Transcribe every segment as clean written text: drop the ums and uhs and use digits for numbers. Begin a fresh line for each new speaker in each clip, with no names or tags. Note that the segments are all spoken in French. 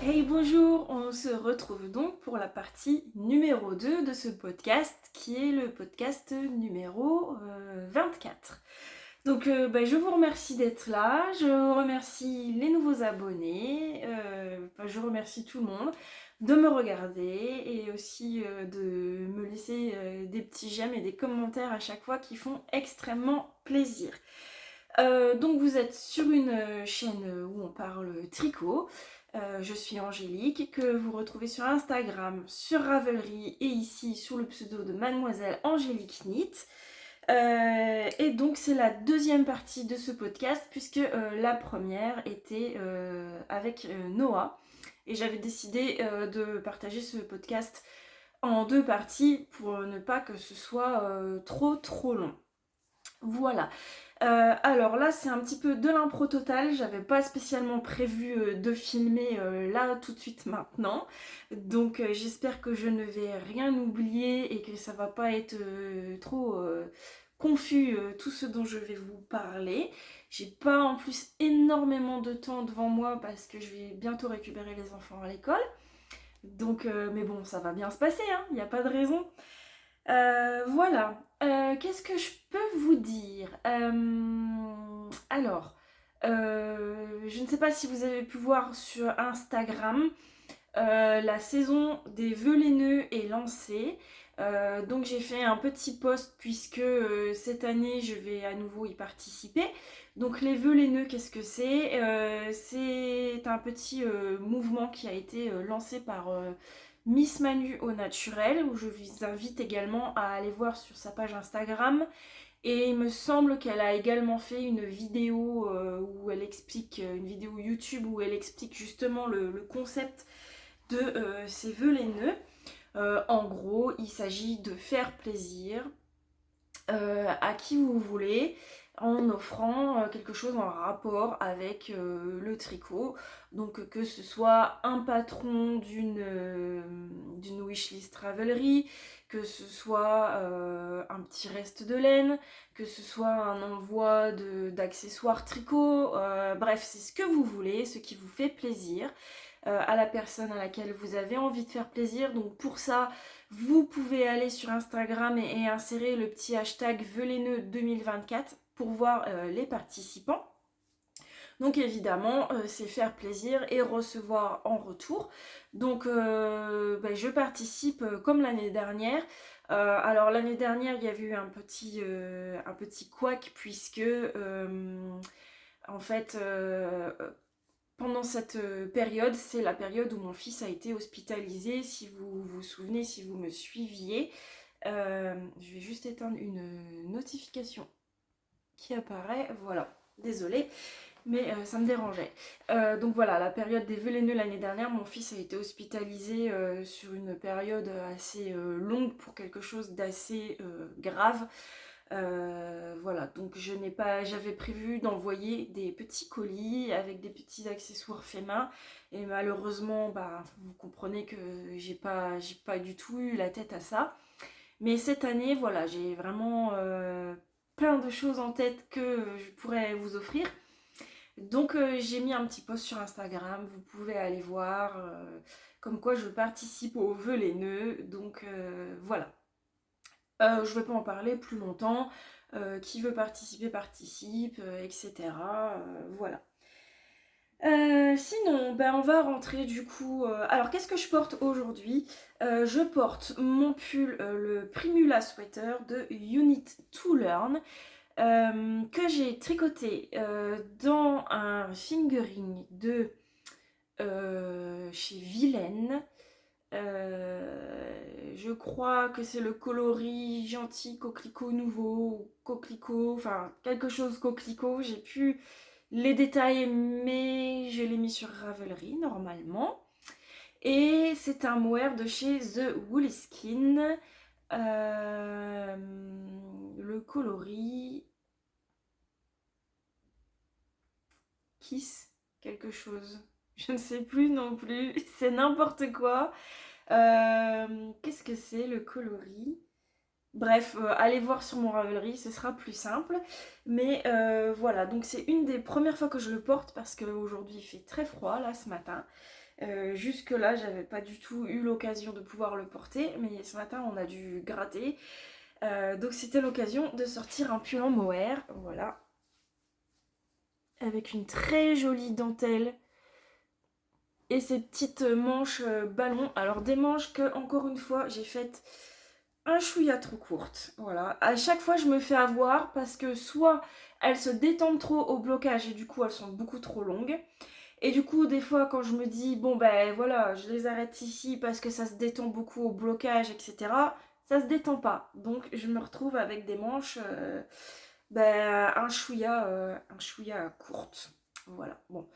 Hey bonjour, on se retrouve donc pour la partie numéro 2 de ce podcast qui est le podcast numéro 24. Donc je vous remercie d'être là, je remercie les nouveaux abonnés, je remercie tout le monde de me regarder et aussi de me laisser des petits j'aime et des commentaires à chaque fois qui font extrêmement plaisir. Donc vous êtes sur une chaîne où on parle tricot. Je suis Angélique, que vous retrouvez sur Instagram, sur Ravelry et ici sous le pseudo de Mademoiselle Angélique Knit. Et donc c'est la deuxième partie de ce podcast puisque la première était avec Noah. Et j'avais décidé de partager ce podcast en deux parties pour ne pas que ce soit trop long. Voilà. Alors là c'est un petit peu de l'impro total, j'avais pas spécialement prévu de filmer là tout de suite maintenant, donc j'espère que je ne vais rien oublier et que ça va pas être trop confus tout ce dont je vais vous parler. J'ai pas en plus énormément de temps devant moi parce que je vais bientôt récupérer les enfants à l'école, donc mais bon ça va bien se passer, hein, y a pas de raison. Voilà. Qu'est-ce que je peux vous dire? Alors, je ne sais pas si vous avez pu voir sur Instagram, la saison des vœux laineux est lancée. Donc j'ai fait un petit post puisque cette année je vais à nouveau y participer. Donc les vœux laineux, qu'est-ce que c'est? C'est un petit mouvement qui a été lancé par Miss Manu au naturel, où je vous invite également à aller voir sur sa page Instagram. Et il me semble qu'elle a également fait une vidéo où elle explique, une vidéo YouTube où elle explique justement le concept de ces vœux laineux. En gros, il s'agit de faire plaisir à qui vous voulez en offrant quelque chose en rapport avec le tricot. Donc que ce soit un patron d'une wishlist Ravelry, que ce soit un petit reste de laine, que ce soit un envoi d'accessoires tricot, bref, c'est ce que vous voulez, ce qui vous fait plaisir. À la personne à laquelle vous avez envie de faire plaisir. Donc pour ça, vous pouvez aller sur Instagram et insérer le petit hashtag Velaineux 2024 pour voir les participants. Donc évidemment, c'est faire plaisir et recevoir en retour. Donc je participe comme l'année dernière. Alors l'année dernière, il y avait eu un petit couac puisque en fait pendant cette période, c'est la période où mon fils a été hospitalisé, si vous vous souvenez, si vous me suiviez. Je vais juste éteindre une notification qui apparaît, voilà, désolée, mais ça me dérangeait. Donc voilà, la période des vœux laineux l'année dernière, mon fils a été hospitalisé sur une période assez longue pour quelque chose d'assez grave. Voilà, donc j'avais prévu d'envoyer des petits colis avec des petits accessoires faits main. Et malheureusement, bah, vous comprenez que j'ai pas du tout eu la tête à ça. Mais cette année, voilà, j'ai vraiment plein de choses en tête que je pourrais vous offrir. Donc j'ai mis un petit post sur Instagram, vous pouvez aller voir, comme quoi je participe au vœu les nœuds. Donc voilà. Je ne vais pas en parler plus longtemps. Qui veut participer, participe, etc. Voilà. Sinon, ben, on va rentrer du coup. Alors, qu'est-ce que je porte aujourd'hui? Je porte mon pull, le Primula Sweater de Unit to Learn, que j'ai tricoté dans un fingering de chez Vilaine. Je crois que c'est le coloris gentil coquelicot nouveau, ou coquelicot, enfin quelque chose coquelicot. J'ai plus les détails, mais je l'ai mis sur Ravelry normalement. Et c'est un mohair de chez The Woolly Skin. Le coloris Kiss quelque chose. Je ne sais plus non plus. C'est n'importe quoi. Qu'est-ce que c'est le coloris? Bref, allez voir sur mon Ravelry, ce sera plus simple. Mais voilà, donc c'est une des premières fois que je le porte parce qu'aujourd'hui il fait très froid là ce matin. Jusque là, j'avais pas du tout eu l'occasion de pouvoir le porter, mais ce matin on a dû gratter. Donc c'était l'occasion de sortir un pull en mohair, voilà. Avec une très jolie dentelle et ces petites manches ballon. Alors des manches que, encore une fois, j'ai faites un chouïa trop courte. Voilà. À chaque fois, je me fais avoir parce que soit elles se détendent trop au blocage et du coup, elles sont beaucoup trop longues. Et du coup, des fois, quand je me dis, bon ben voilà, je les arrête ici parce que ça se détend beaucoup au blocage, etc., ça se détend pas. Donc, je me retrouve avec des manches, un chouïa courte. Voilà, bon.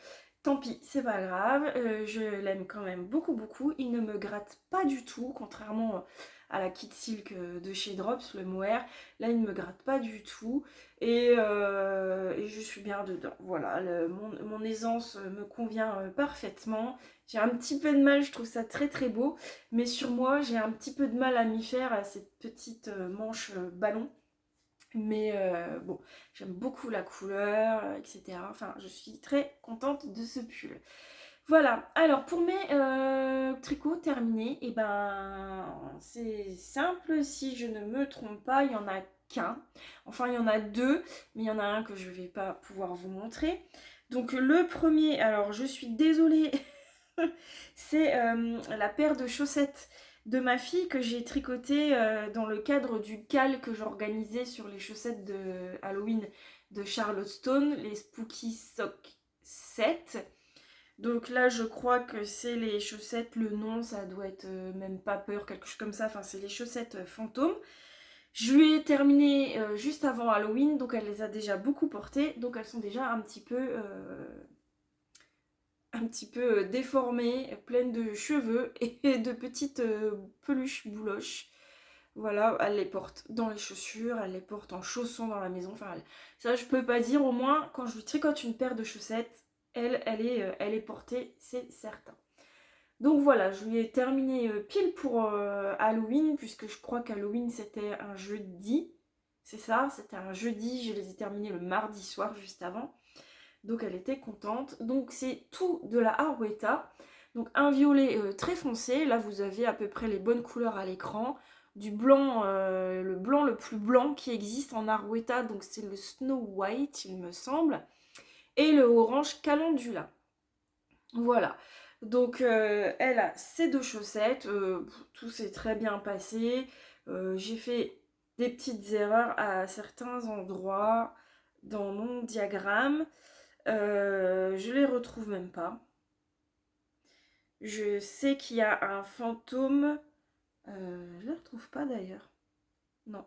Tant pis, c'est pas grave, je l'aime quand même beaucoup beaucoup, il ne me gratte pas du tout, contrairement à la Kid Silk de chez Drops, le mohair, là il ne me gratte pas du tout et je suis bien dedans, voilà, mon aisance me convient parfaitement, j'ai un petit peu de mal, je trouve ça très très beau, mais sur moi j'ai un petit peu de mal à m'y faire à cette petite manche ballon. Mais bon, j'aime beaucoup la couleur, etc. Enfin, je suis très contente de ce pull. Voilà, alors pour mes tricots terminés, et ben c'est simple, si je ne me trompe pas, il n'y en a qu'un. Enfin, il y en a deux, mais il y en a un que je ne vais pas pouvoir vous montrer. Donc le premier, alors je suis désolée, c'est la paire de chaussettes de ma fille que j'ai tricoté dans le cadre du cal que j'organisais sur les chaussettes de Halloween de Charlotte Stone, les Spooky Sock 7. Donc là, je crois que c'est les chaussettes, le nom, ça doit être même pas peur, quelque chose comme ça. Enfin, c'est les chaussettes fantômes. Je lui ai terminé juste avant Halloween, donc elle les a déjà beaucoup portées. Donc elles sont déjà un petit peu déformée, pleine de cheveux et de petites peluches bouloches. Voilà, elle les porte dans les chaussures, elle les porte en chaussons dans la maison. Enfin, ça je peux pas dire, au moins quand je lui tricote une paire de chaussettes, elle est portée, c'est certain. Donc voilà, je lui ai terminé pile pour Halloween, puisque je crois qu'Halloween c'était un jeudi. C'est ça, c'était un jeudi, je les ai terminés le mardi soir juste avant. Donc elle était contente. Donc c'est tout de la Arwetta. Donc un violet très foncé. Là vous avez à peu près les bonnes couleurs à l'écran. Du blanc, le blanc le plus blanc qui existe en Arwetta. Donc c'est le Snow White il me semble. Et le orange Calendula. Voilà. Donc elle a ces deux chaussettes. Tout s'est très bien passé. J'ai fait des petites erreurs à certains endroits dans mon diagramme. Je les retrouve même pas. Je sais qu'il y a un fantôme. Je les retrouve pas d'ailleurs. Non.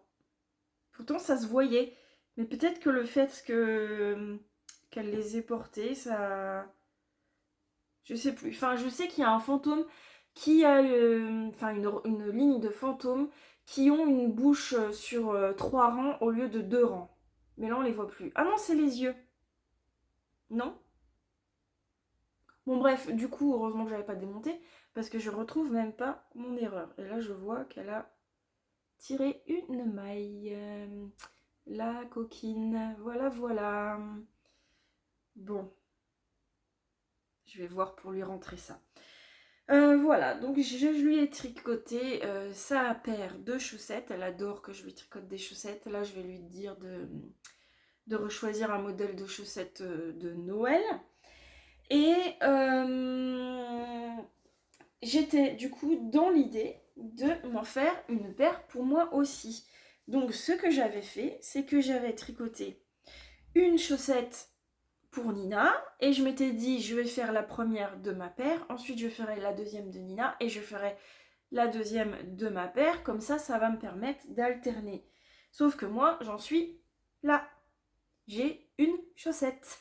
Pourtant ça se voyait. Mais peut-être que le fait qu'elle les ait portés, ça. Je sais plus. Enfin, je sais qu'il y a un fantôme qui a. Enfin, une ligne de fantôme qui ont une bouche sur 3 rangs au lieu de 2 rangs. Mais là, on les voit plus. Ah non, c'est les yeux. Non? Bon bref, du coup, heureusement que j'avais pas démonté, parce que je retrouve même pas mon erreur. Et là, je vois qu'elle a tiré une maille. La coquine, voilà, voilà. Bon, je vais voir pour lui rentrer ça. Voilà, donc je lui ai tricoté sa paire de chaussettes. Elle adore que je lui tricote des chaussettes. Là, je vais lui dire de rechoisir un modèle de chaussettes de Noël. Et j'étais du coup dans l'idée de m'en faire une paire pour moi aussi. Donc ce que j'avais fait, c'est que j'avais tricoté une chaussette pour Nina et je m'étais dit je vais faire la première de ma paire, ensuite je ferai la deuxième de Nina et je ferai la deuxième de ma paire, comme ça va me permettre d'alterner. Sauf que moi j'en suis là, j'ai une chaussette.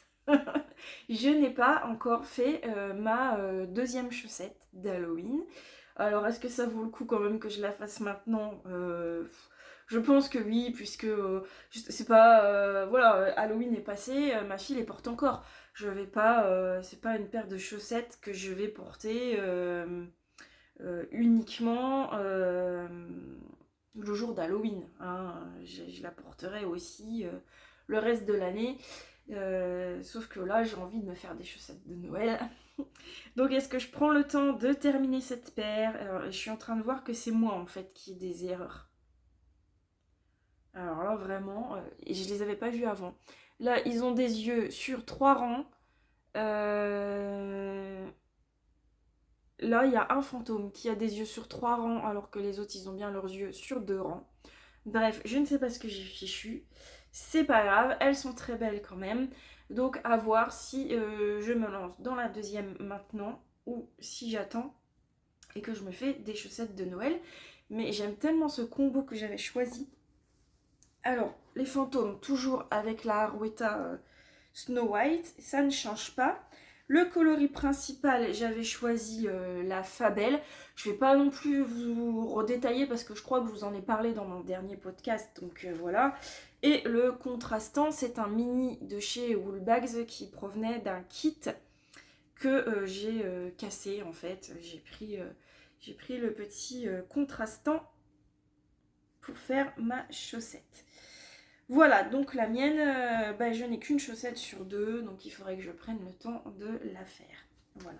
Je n'ai pas encore fait ma deuxième chaussette d'Halloween. Alors est-ce que ça vaut le coup quand même que je la fasse maintenant? Je pense que oui, puisque c'est pas voilà, Halloween est passé, ma fille les porte encore. Je vais pas, c'est pas une paire de chaussettes que je vais porter uniquement le jour d'Halloween. Hein. Je la porterai aussi le reste de l'année. Sauf que là, j'ai envie de me faire des chaussettes de Noël. Donc, est-ce que je prends le temps de terminer cette paire? Alors, je suis en train de voir que c'est moi, en fait, qui ai des erreurs. Alors là, vraiment, et je les avais pas vus avant. Là, ils ont des yeux sur 3 rangs. Là, il y a un fantôme qui a des yeux sur 3 rangs, alors que les autres, ils ont bien leurs yeux sur 2 rangs. Bref, je ne sais pas ce que j'ai fichu. C'est pas grave, elles sont très belles quand même. Donc à voir si je me lance dans la deuxième maintenant ou si j'attends et que je me fais des chaussettes de Noël. Mais j'aime tellement ce combo que j'avais choisi. Alors, les fantômes, toujours avec la Harwetta Snow White, ça ne change pas. Le coloris principal, j'avais choisi la Fabelle. Je ne vais pas non plus vous redétailler parce que je crois que je vous en ai parlé dans mon dernier podcast, donc voilà. Et le contrastant, c'est un mini de chez Woolbags qui provenait d'un kit que j'ai cassé en fait. J'ai pris le petit contrastant pour faire ma chaussette. Voilà, donc la mienne, je n'ai qu'une chaussette sur 2, donc il faudrait que je prenne le temps de la faire. Voilà.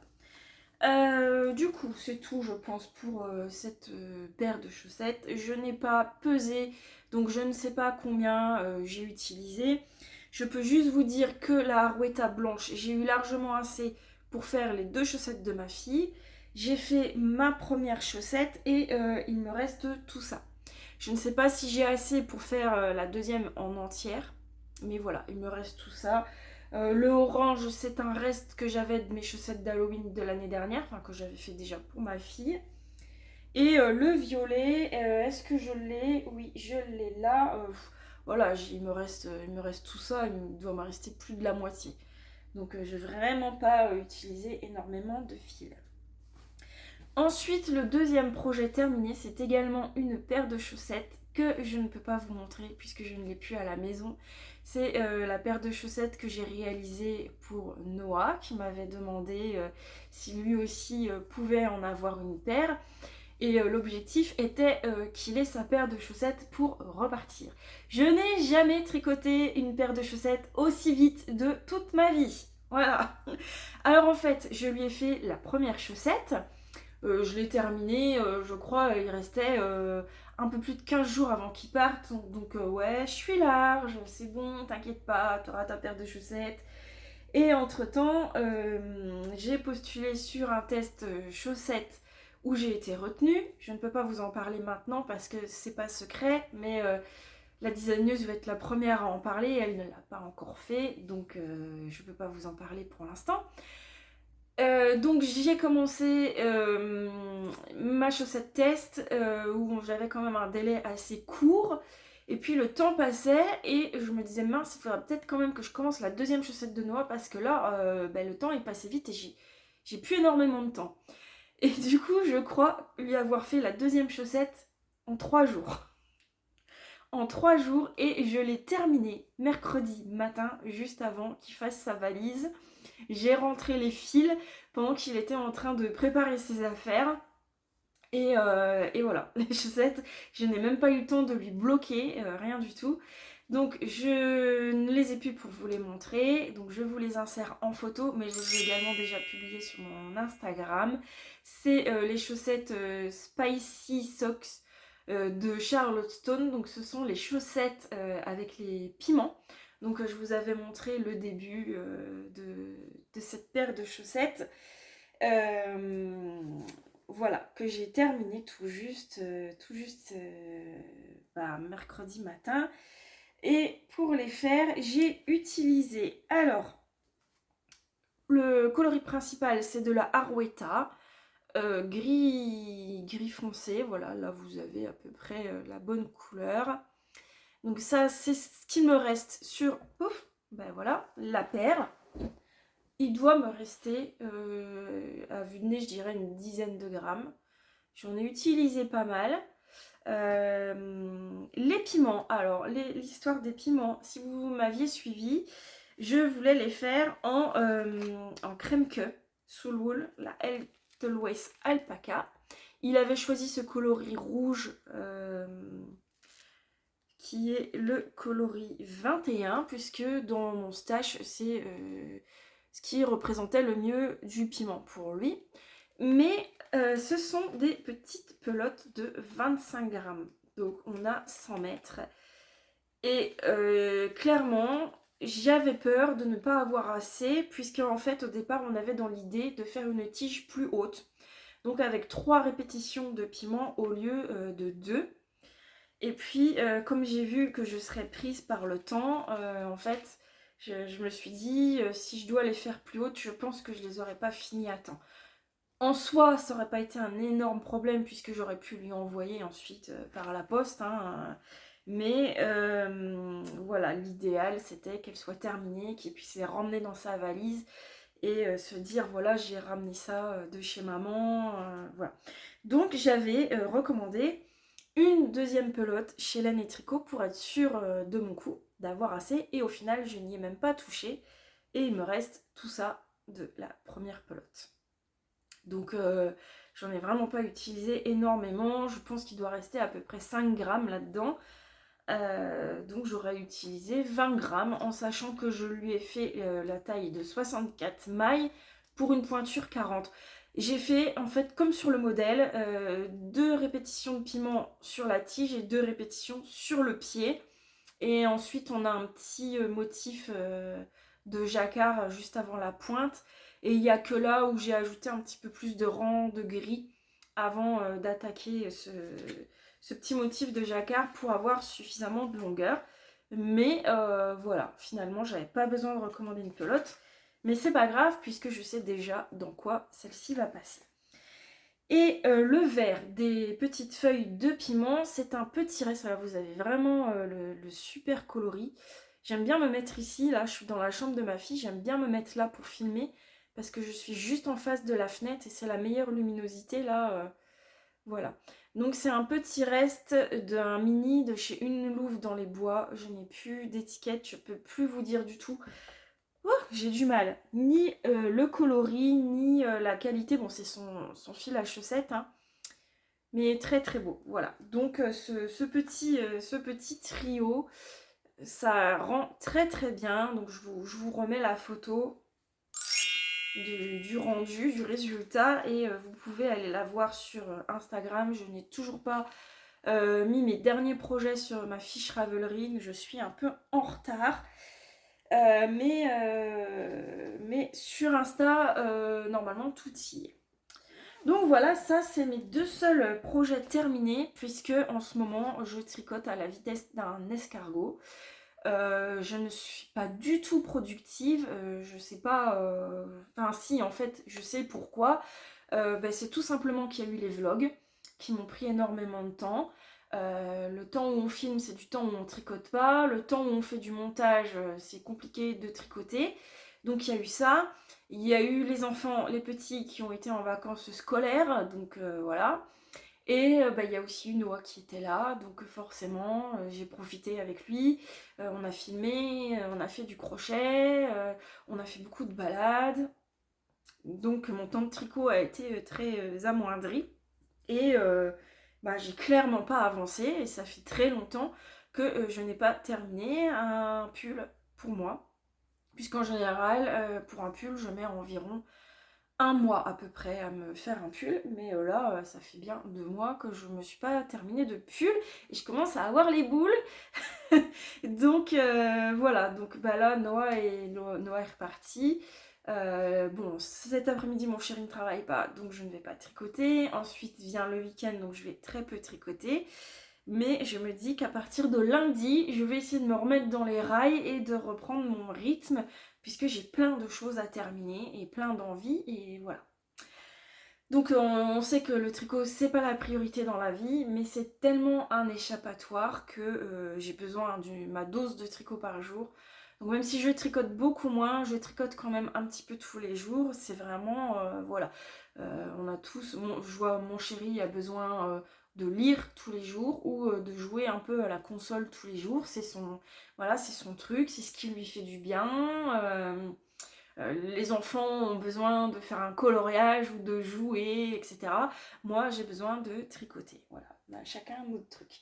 Du coup, c'est tout, je pense, pour cette paire de chaussettes. Je n'ai pas pesé, donc je ne sais pas combien j'ai utilisé. Je peux juste vous dire que la Harwetta blanche, j'ai eu largement assez pour faire les 2 chaussettes de ma fille. J'ai fait ma première chaussette et il me reste tout ça. Je ne sais pas si j'ai assez pour faire la deuxième en entière. Mais voilà, il me reste tout ça. Le orange, c'est un reste que j'avais de mes chaussettes d'Halloween de l'année dernière. Enfin, que j'avais fait déjà pour ma fille. Et le violet, est-ce que je l'ai? Oui, je l'ai là. Voilà, il me reste tout ça. Il doit me rester plus de la moitié. Donc, je n'ai vraiment pas utilisé énormément de fils. Ensuite, le deuxième projet terminé, c'est également une paire de chaussettes que je ne peux pas vous montrer puisque je ne l'ai plus à la maison. C'est la paire de chaussettes que j'ai réalisée pour Noah qui m'avait demandé si lui aussi pouvait en avoir une paire. Et l'objectif était qu'il ait sa paire de chaussettes pour repartir. Je n'ai jamais tricoté une paire de chaussettes aussi vite de toute ma vie. Voilà. Alors en fait, je lui ai fait la première chaussette. Je l'ai terminé, je crois, il restait un peu plus de 15 jours avant qu'il parte. Donc ouais, je suis large, c'est bon, t'inquiète pas, t'auras ta paire de chaussettes. Et entre-temps, j'ai postulé sur un test chaussettes où j'ai été retenue. Je ne peux pas vous en parler maintenant parce que c'est pas secret, mais la designeuse va être la première à en parler. Elle ne l'a pas encore fait, donc je ne peux pas vous en parler pour l'instant. Donc j'ai commencé ma chaussette test où j'avais quand même un délai assez court et puis le temps passait et je me disais mince, il faudra peut-être quand même que je commence la deuxième chaussette de Noah parce que là le temps est passé vite et j'ai plus énormément de temps. Et du coup je crois lui avoir fait la deuxième chaussette en 3 jours. En 3 jours et je l'ai terminé mercredi matin, juste avant qu'il fasse sa valise. J'ai rentré les fils pendant qu'il était en train de préparer ses affaires. Et voilà, les chaussettes, je n'ai même pas eu le temps de lui bloquer, rien du tout. Donc je ne les ai plus pour vous les montrer, donc je vous les insère en photo, mais je les ai également déjà publiées sur mon Instagram. C'est les chaussettes Spicy Socks de Charlottestone, donc ce sont les chaussettes avec les piments. Donc je vous avais montré le début de cette paire de chaussettes. Voilà, que j'ai terminé tout juste mercredi matin. Et pour les faire, j'ai utilisé, alors, le coloris principal, c'est de la Arwetta, gris foncé, voilà, là vous avez à peu près la bonne couleur. Donc ça, c'est ce qu'il me reste sur, ouf, ben voilà, la paire. Il doit me rester, à vue de nez, je dirais une dizaine de grammes. J'en ai utilisé pas mal. Les piments, alors l'histoire des piments, si vous m'aviez suivi, je voulais les faire en crème queue, Soul Wool, la Edelweiss Alpaca. Il avait choisi ce coloris rouge qui est le coloris 21, puisque dans mon stash, c'est ce qui représentait le mieux du piment pour lui. Mais ce sont des petites pelotes de 25 grammes. Donc on a 100 mètres. Et clairement, j'avais peur de ne pas avoir assez, puisque en fait au départ on avait dans l'idée de faire une tige plus haute. Donc avec 3 répétitions de piment au lieu de 2. Et puis comme j'ai vu que je serais prise par le temps, en fait je me suis dit si je dois les faire plus hautes, je pense que je les aurais pas finies à temps. En soi, ça aurait pas été un énorme problème puisque j'aurais pu lui envoyer ensuite par la poste. Hein, mais voilà, l'idéal c'était qu'elle soit terminée, qu'il puisse les ramener dans sa valise et se dire voilà, j'ai ramené ça de chez maman. Voilà. Donc j'avais recommandé une deuxième pelote chez Laine et Tricot pour être sûre de mon coup, d'avoir assez. Et au final, je n'y ai même pas touché. Et il me reste tout ça de la première pelote. Donc j'en ai vraiment pas utilisé énormément. Je pense qu'il doit rester à peu près 5 grammes là-dedans. Donc j'aurais utilisé 20 grammes en sachant que je lui ai fait la taille de 64 mailles pour une pointure 40. J'ai fait en fait comme sur le modèle 2 répétitions de piment sur la tige et 2 répétitions sur le pied. Et ensuite on a un petit motif de jacquard juste avant la pointe. Et il n'y a que là où j'ai ajouté un petit peu plus de rang de gris avant d'attaquer ce petit motif de jacquard pour avoir suffisamment de longueur. Mais voilà, finalement, j'avais pas besoin de recommander une pelote. Mais c'est pas grave puisque je sais déjà dans quoi celle-ci va passer. Et le vert des petites feuilles de piment, c'est un petit reste. Voilà, vous avez vraiment le super coloris. J'aime bien me mettre ici, là je suis dans la chambre de ma fille, j'aime bien me mettre là pour filmer parce que je suis juste en face de la fenêtre et c'est la meilleure luminosité là. Voilà. Donc c'est un petit reste d'un mini de chez Une Louve dans les bois. Je n'ai plus d'étiquette, je peux plus vous dire du tout. Oh, j'ai du mal. Ni le coloris, ni la qualité. Bon, c'est son fil à chaussette, hein, mais très très beau. Voilà. Donc ce petit trio, ça rend très très bien. Donc je vous remets la photo du rendu, du résultat. Et vous pouvez aller la voir sur Instagram. Je n'ai toujours pas mis mes derniers projets sur ma fiche Ravelry. Je suis un peu en retard. Mais sur Insta, normalement tout y est. Donc voilà, ça c'est mes 2 seuls projets terminés puisque en ce moment je tricote à la vitesse d'un escargot. Je ne suis pas du tout productive, je sais pas, enfin si en fait je sais pourquoi. C'est tout simplement qu'il y a eu les vlogs qui m'ont pris énormément de temps. Le temps où on filme, c'est du temps où on tricote pas. Le temps où on fait du montage, c'est compliqué de tricoter. Donc il y a eu ça. Il y a eu les enfants, les petits qui ont été en vacances scolaires. Donc voilà. Et il y a aussi Noah qui était là, donc forcément j'ai profité avec lui. On a filmé, on a fait du crochet, on a fait beaucoup de balades. Donc mon temps de tricot a été très amoindri. Et j'ai clairement pas avancé et ça fait très longtemps que je n'ai pas terminé un pull pour moi. Puisqu'en général, pour un pull, je mets environ un mois à peu près à me faire un pull. Mais là, ça fait bien 2 mois que je me suis pas terminée de pull et je commence à avoir les boules. Donc voilà, donc là, Noah est reparti. Bon, cet après-midi, mon chéri ne travaille pas, donc je ne vais pas tricoter. Ensuite vient le week-end, donc je vais très peu tricoter. Mais je me dis qu'à partir de lundi, je vais essayer de me remettre dans les rails et de reprendre mon rythme, puisque j'ai plein de choses à terminer et plein d'envies, et voilà. Donc on sait que le tricot c'est pas la priorité dans la vie, mais c'est tellement un échappatoire que j'ai besoin de ma dose de tricot par jour. Donc même si je tricote beaucoup moins, je tricote quand même un petit peu tous les jours. C'est vraiment, voilà. On a tous, je vois mon chéri a besoin de lire tous les jours ou de jouer un peu à la console tous les jours. Voilà, c'est son truc, c'est ce qui lui fait du bien. Les enfants ont besoin de faire un coloriage ou de jouer, etc. Moi, j'ai besoin de tricoter. Voilà, chacun un autre truc.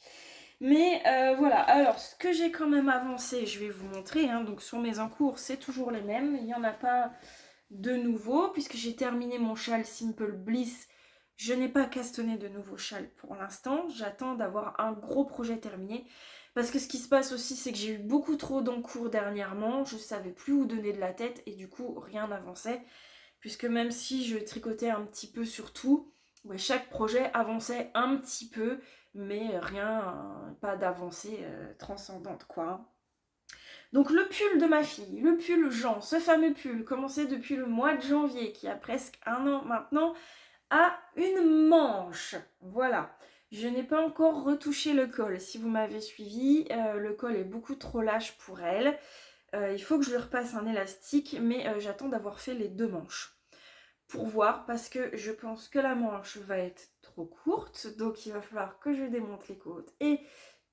Mais voilà, alors ce que j'ai quand même avancé, je vais vous montrer. Donc sur mes encours, c'est toujours les mêmes. Il n'y en a pas de nouveau, puisque j'ai terminé mon châle Simple Bliss. Je n'ai pas castonné de nouveau châle pour l'instant. J'attends d'avoir un gros projet terminé. Parce que ce qui se passe aussi, c'est que j'ai eu beaucoup trop d'encours dernièrement. Je ne savais plus où donner de la tête et du coup, rien n'avançait. Puisque même si je tricotais un petit peu sur tout, chaque projet avançait un petit peu, mais rien, pas d'avancée transcendante quoi. Donc le pull de ma fille, le pull Jean, ce fameux pull commencé depuis le mois de janvier, qui a presque 1 an maintenant, a une manche. Voilà. Je n'ai pas encore retouché le col. Si vous m'avez suivi, le col est beaucoup trop lâche pour elle. Il faut que je lui repasse un élastique, mais j'attends d'avoir fait les 2 manches. Pour voir, parce que je pense que la manche va être trop courte, donc il va falloir que je démonte les côtes et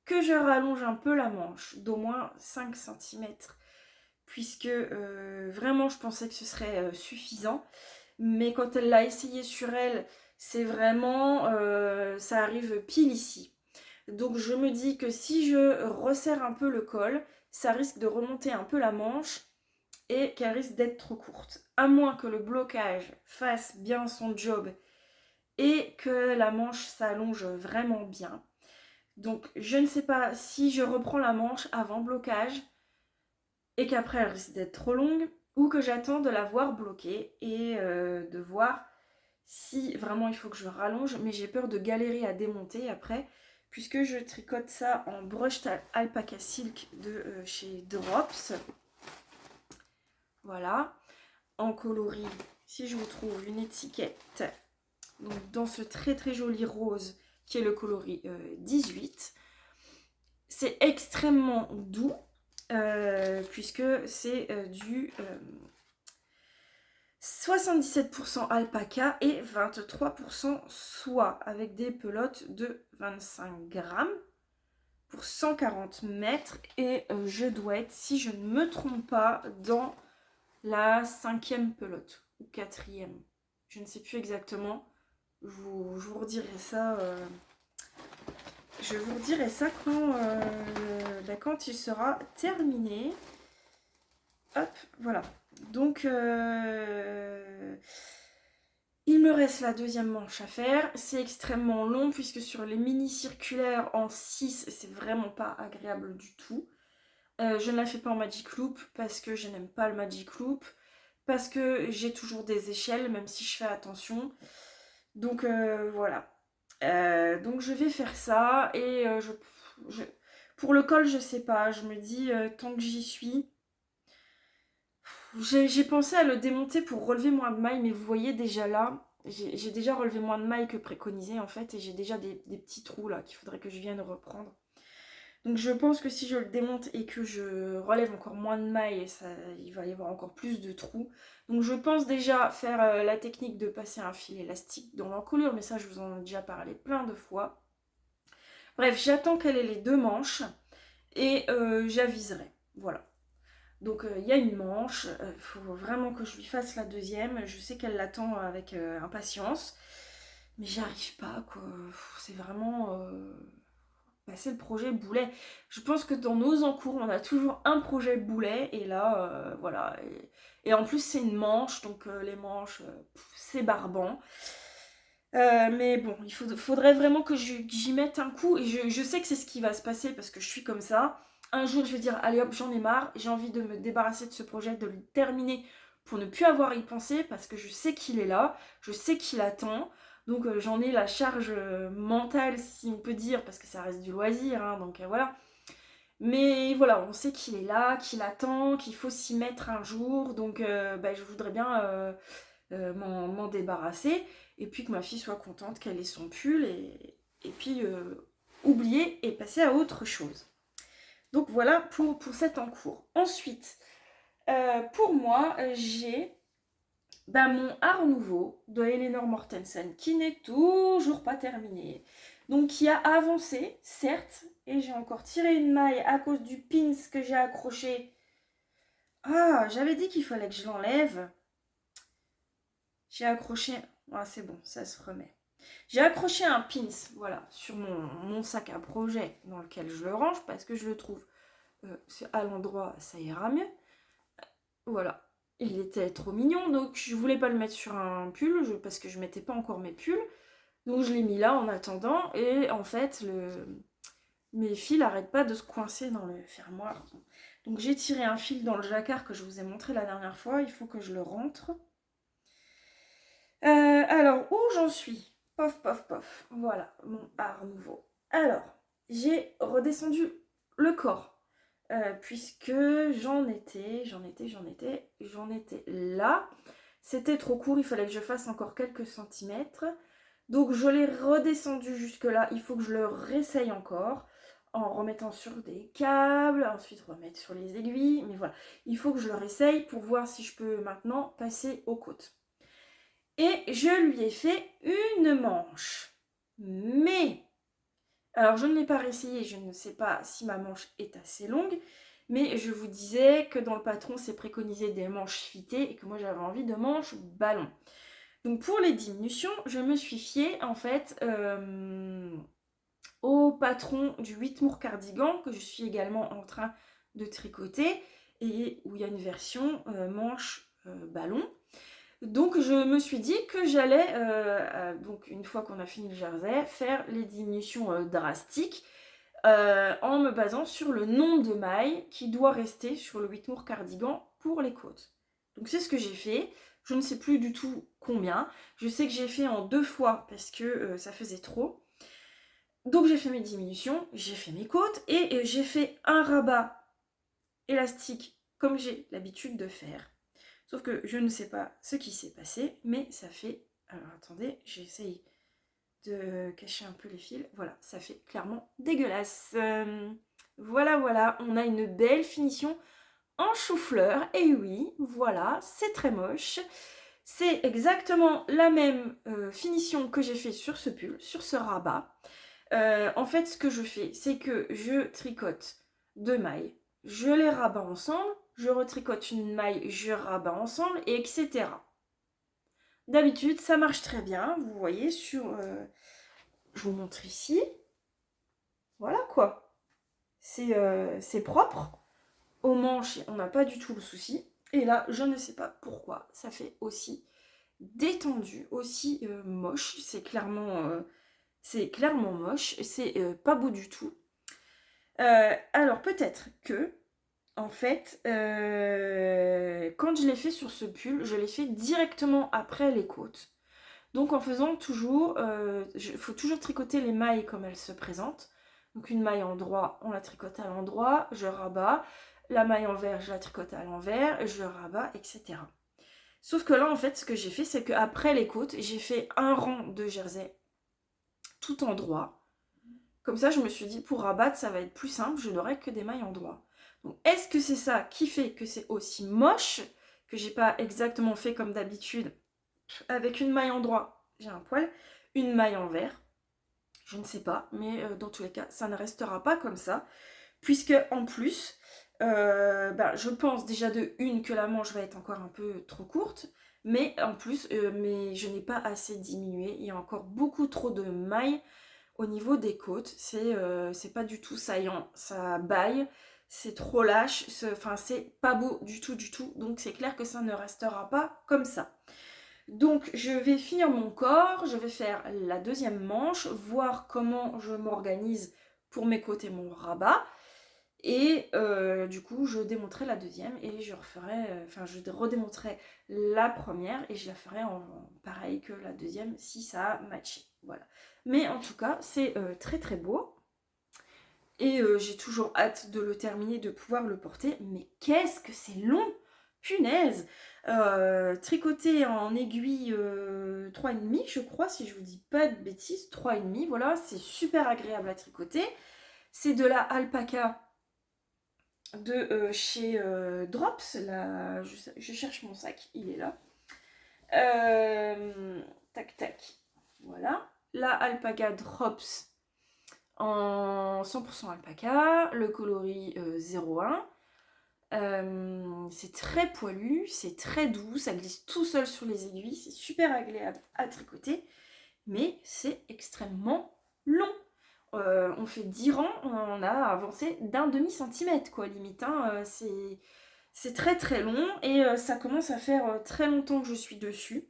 que je rallonge un peu la manche, d'au moins 5 cm, puisque vraiment je pensais que ce serait suffisant, mais quand elle l'a essayé sur elle, c'est vraiment, ça arrive pile ici. Donc je me dis que si je resserre un peu le col, ça risque de remonter un peu la manche et qu'elle risque d'être trop courte. À moins que le blocage fasse bien son job et que la manche s'allonge vraiment bien. Donc je ne sais pas si je reprends la manche avant blocage et qu'après elle risque d'être trop longue, ou que j'attends de la voir bloquée et de voir si vraiment il faut que je rallonge, mais j'ai peur de galérer à démonter après, puisque je tricote ça en brushed alpaca silk de chez Drops. Voilà, en coloris, si je vous trouve une étiquette, donc dans ce très très joli rose qui est le coloris 18. C'est extrêmement doux, puisque c'est du 77% alpaca et 23% soie, avec des pelotes de 25 grammes pour 140 mètres. Et je dois être, si je ne me trompe pas, dans la 5e pelote ou 4e. Je ne sais plus exactement. Je vous redirai ça. Je vous redirai ça quand il sera terminé. Hop, voilà. Donc, il me reste la 2e manche à faire. C'est extrêmement long puisque sur les mini circulaires en 6, c'est vraiment pas agréable du tout. Je ne la fais pas en Magic Loop parce que je n'aime pas le Magic Loop. Parce que j'ai toujours des échelles, même si je fais attention. Donc, voilà. Donc je vais faire ça et pour le col je sais pas, je me dis tant que j'y suis, j'ai pensé à le démonter pour relever moins de mailles, mais vous voyez déjà là, j'ai déjà relevé moins de mailles que préconisé en fait, et j'ai déjà des petits trous là qu'il faudrait que je vienne reprendre. Donc je pense que si je le démonte et que je relève encore moins de mailles, il va y avoir encore plus de trous. Donc je pense déjà faire la technique de passer un fil élastique dans l'encolure, mais ça je vous en ai déjà parlé plein de fois. Bref, j'attends qu'elle ait les 2 manches et j'aviserai. Voilà. Donc il y a une manche, il faut vraiment que je lui fasse la deuxième. Je sais qu'elle l'attend avec impatience, mais j'y arrive pas quoi. C'est vraiment... c'est le projet boulet. Je pense que dans nos encours, on a toujours un projet boulet, et là, voilà. Et en plus, c'est une manche, donc les manches, c'est barbant. Mais bon, faudrait vraiment que j'y mette un coup, et je sais que c'est ce qui va se passer parce que je suis comme ça. Un jour, je vais dire, allez hop, j'en ai marre, j'ai envie de me débarrasser de ce projet, de le terminer pour ne plus avoir à y penser, parce que je sais qu'il est là, je sais qu'il attend. Donc j'en ai la charge mentale, si on peut dire, parce que ça reste du loisir, hein, donc voilà. Mais voilà, on sait qu'il est là, qu'il attend, qu'il faut s'y mettre un jour, donc je voudrais bien m'en débarrasser, et puis que ma fille soit contente qu'elle ait son pull, et puis oublier et passer à autre chose. Donc voilà pour cet encours. Ensuite, pour moi, j'ai mon Art Nouveau de Eleanor Mortensen qui n'est toujours pas terminé. Donc qui a avancé, certes, et j'ai encore tiré une maille à cause du pins que j'ai accroché. Ah, j'avais dit qu'il fallait que je l'enlève. J'ai accroché... Ah, c'est bon, ça se remet. J'ai accroché un pins, voilà, sur mon sac à projet dans lequel je le range parce que je le trouve à l'endroit, ça ira mieux. Voilà. Il était trop mignon, donc je voulais pas le mettre sur un pull parce que je mettais pas encore mes pulls. Donc je l'ai mis là en attendant, et en fait, mes fils n'arrêtent pas de se coincer dans le fermoir. Donc j'ai tiré un fil dans le jacquard que je vous ai montré la dernière fois, il faut que je le rentre. Alors, où j'en suis? Pof, pof, pof. Voilà, mon Art Nouveau. Alors, j'ai redescendu le corps. Puisque j'en étais là. C'était trop court, il fallait que je fasse encore quelques centimètres. Donc je l'ai redescendu jusque là. Il faut que je le réessaye encore en remettant sur des câbles, ensuite remettre sur les aiguilles. Mais voilà, il faut que je le réessaye pour voir si je peux maintenant passer aux côtes. Et je lui ai fait une manche. Mais, alors je ne l'ai pas réessayé, je ne sais pas si ma manche est assez longue, mais je vous disais que dans le patron, c'est préconisé des manches fitées et que moi j'avais envie de manches ballon. Donc pour les diminutions, je me suis fiée en fait au patron du Whitmoor cardigan que je suis également en train de tricoter et où il y a une version manche ballon. Donc je me suis dit que j'allais, donc une fois qu'on a fini le jersey, faire les diminutions drastiques en me basant sur le nombre de mailles qui doit rester sur le Whitmoor cardigan pour les côtes. Donc c'est ce que j'ai fait. Je ne sais plus du tout combien. Je sais que j'ai fait en 2 fois parce que ça faisait trop. Donc j'ai fait mes diminutions, j'ai fait mes côtes et j'ai fait un rabat élastique comme j'ai l'habitude de faire. Sauf que je ne sais pas ce qui s'est passé, mais ça fait... Alors attendez, j'essaye de cacher un peu les fils. Voilà, ça fait clairement dégueulasse. Voilà, on a une belle finition en chou-fleur. Et oui, voilà, c'est très moche. C'est exactement la même finition que j'ai fait sur ce pull, sur ce rabat. En fait, ce que je fais, c'est que je tricote 2 mailles, je les rabats ensemble, je retricote une maille, je rabats ensemble, et etc. D'habitude, ça marche très bien. Vous voyez sur... je vous montre ici. Voilà quoi. C'est propre. Aux manches, on n'a pas du tout le souci. Et là, je ne sais pas pourquoi ça fait aussi détendu, aussi moche. C'est clairement moche. C'est pas beau du tout. Alors peut-être que, en fait, quand je l'ai fait sur ce pull, je l'ai fait directement après les côtes. Donc en faisant toujours, il faut toujours tricoter les mailles comme elles se présentent. Donc une maille en droit, on la tricote à l'endroit, je rabats. La maille envers, je la tricote à l'envers, je rabats, etc. Sauf que là, en fait, ce que j'ai fait, c'est qu'après les côtes, j'ai fait un rang de jersey tout en droit. Comme ça, je me suis dit, pour rabattre, ça va être plus simple, je n'aurai que des mailles endroit. Donc, est-ce que c'est ça qui fait que c'est aussi moche, que j'ai pas exactement fait comme d'habitude, avec une maille endroit, j'ai un poil, une maille envers, je ne sais pas, mais dans tous les cas, ça ne restera pas comme ça, puisque en plus, je pense déjà de une que la manche va être encore un peu trop courte, mais en plus, mais je n'ai pas assez diminué, il y a encore beaucoup trop de mailles au niveau des côtes, c'est pas du tout saillant, ça baille, c'est trop lâche, enfin c'est pas beau du tout, donc c'est clair que ça ne restera pas comme ça. Donc je vais finir mon corps, je vais faire la deuxième manche, voir comment je m'organise pour mes côtes et mon rabat. Et du coup, je démonterai la deuxième et je redémonterai la première et je la ferai en pareil que la deuxième si ça a matché. Voilà. Mais en tout cas, c'est très très beau. Et j'ai toujours hâte de le terminer, de pouvoir le porter. Mais qu'est-ce que c'est long! Punaise! Tricoté en aiguille 3,5, je crois, si je vous dis pas de bêtises. 3,5, voilà, c'est super agréable à tricoter. C'est de la alpaca de chez Drops. Là, je cherche mon sac, il est là. Tac tac. Voilà. La alpaca Drops en 100% alpaca, le coloris 01. C'est très poilu, c'est très doux, ça glisse tout seul sur les aiguilles, c'est super agréable à tricoter, mais c'est extrêmement long. On fait 10 rangs, on a avancé d'un demi-centimètre, quoi, limite. Hein, c'est très très long et ça commence à faire très longtemps que je suis dessus.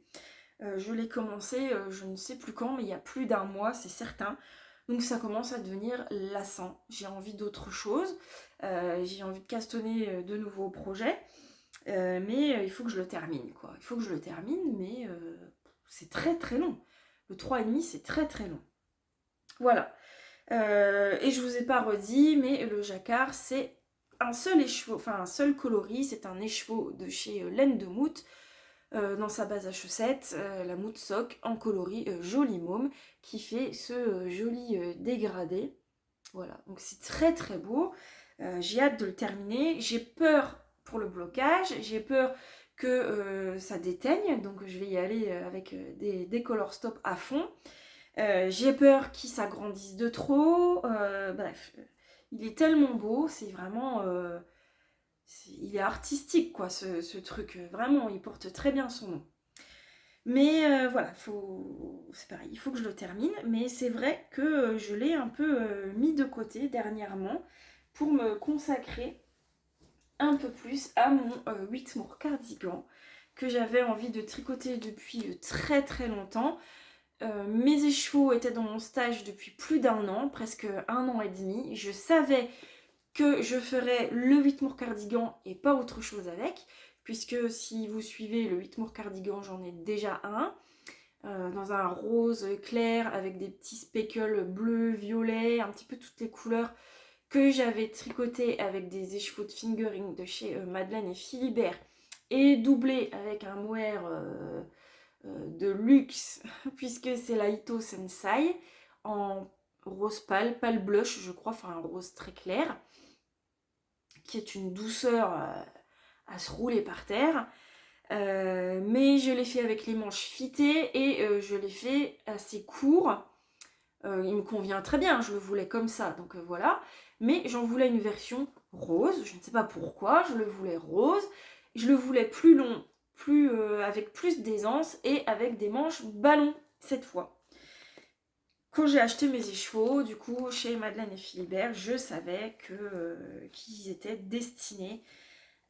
Je l'ai commencé, je ne sais plus quand, mais il y a plus d'un mois, c'est certain. Donc ça commence à devenir lassant. J'ai envie d'autre chose. J'ai envie de castonner de nouveaux projets. Mais il faut que je le termine, quoi. Il faut que je le termine, mais c'est très très long. Le 3,5, c'est très très long. Voilà. Et je vous ai pas redit, mais le jacquard, c'est un seul écheveau, enfin un seul coloris. C'est un écheveau de chez Laine de Moute. Dans sa base à chaussettes, la Moute Sock en coloris joli môme qui fait ce joli dégradé. Voilà, donc c'est très très beau. J'ai hâte de le terminer. J'ai peur pour le blocage, j'ai peur que ça déteigne, donc je vais y aller avec des color stop à fond. J'ai peur qu'il s'agrandisse de trop. Bref, il est tellement beau, c'est vraiment... il est artistique, quoi, ce truc. Vraiment, il porte très bien son nom. Mais voilà, c'est pareil, il faut que je le termine. Mais c'est vrai que je l'ai un peu mis de côté dernièrement pour me consacrer un peu plus à mon Whitmore cardigan que j'avais envie de tricoter depuis très très longtemps. Mes écheveaux étaient dans mon stage depuis plus d'un an, presque un an et demi. Je savais que je ferais le Whitmore cardigan et pas autre chose avec, puisque si vous suivez le Whitmore cardigan, j'en ai déjà un, dans un rose clair avec des petits speckles bleus, violets, un petit peu toutes les couleurs que j'avais tricoté avec des écheveaux de fingering de chez Madeleine et Philibert et doublé avec un mohair de luxe puisque c'est la Ito Sensai en rose pâle blush je crois, enfin un rose très clair qui est une douceur à se rouler par terre. Mais je l'ai fait avec les manches fitées et je l'ai fait assez court. Il me convient très bien, je le voulais comme ça, donc voilà. Mais j'en voulais une version rose, je ne sais pas pourquoi, je le voulais rose. Je le voulais plus long, avec plus d'aisance et avec des manches ballon cette fois. Quand j'ai acheté mes écheveaux, du coup, chez Madeleine et Philibert, je savais qu'ils étaient destinés